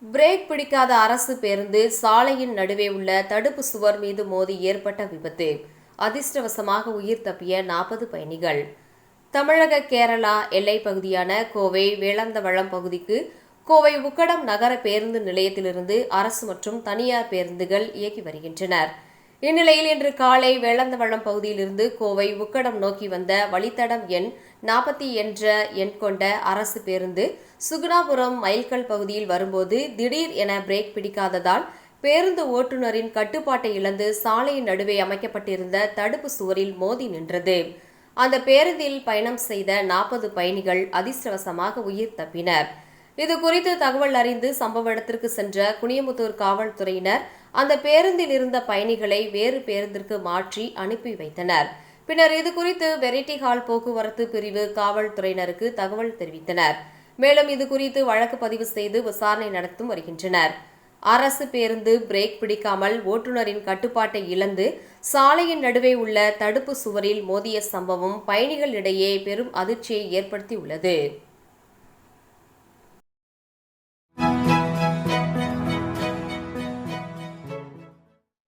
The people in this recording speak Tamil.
பிரேக் பிடிக்காத அரசு பேருந்து சாலையின் நடுவே உள்ள தடுப்பு சுவர் மீது மோதி ஏற்பட்ட விபத்து. அதிர்ஷ்டவசமாக உயிர் தப்பிய 40 பயணிகள். தமிழக கேரளா எல்லைப் பகுதியான கோவை வேளந்தவளம் பகுதிக்கு கோவை உக்கடம் நகர பேருந்து நிலையத்திலிருந்து அரசு மற்றும் தனியார் பேருந்துகள் இயக்கி வருகின்றனர். இந்நிலையில் இன்று காலை வேளந்தவளம் பகுதியிலிருந்து கோவை உக்கடம் நோக்கி வந்த வழித்தடம் எண் 40 என்ற எண் கொண்ட அரசு பேருந்து சுகுணாபுரம் மைல்கல் பகுதியில் வரும்போது திடீர் என பிரேக் பிடிக்காததால் பேருந்து ஓட்டுநரின் கட்டுப்பாட்டை இழந்து சாலையின் நடுவே அமைக்கப்பட்டிருந்த தடுப்பு சுவரில் மோதி நின்றது. அந்த பேருந்தில் பயணம் செய்த 40 பயணிகள் அதிர்ஷ்டவசமாக உயிர் தப்பினர். இதுகுறித்து தகவல் அறிந்து சம்பவ இடத்திற்கு சென்ற குனியமுத்தூர் காவல்துறையினர் அந்த பேருந்தில் இருந்த பயணிகளை வேறு பேருந்திற்கு மாற்றி அனுப்பி வைத்தனர். பின்னர் இதுகுறித்து வெரைட்டி ஹால் போக்குவரத்து பிரிவு காவல்துறையினருக்கு தகவல் தெரிவித்தனர். மேலும் இதுகுறித்து வழக்கு பதிவு செய்து விசாரணை நடத்தும் வருகின்றனர். அரசு பேருந்து பிரேக் பிடிக்காமல் ஓட்டுநரின் கட்டுப்பாட்டை இழந்து சாலையின் நடுவே உள்ள தடுப்பு சுவரில் மோதிய சம்பவம் பயணிகளிடையே பெரும் அதிர்ச்சியை ஏற்படுத்தியுள்ளது.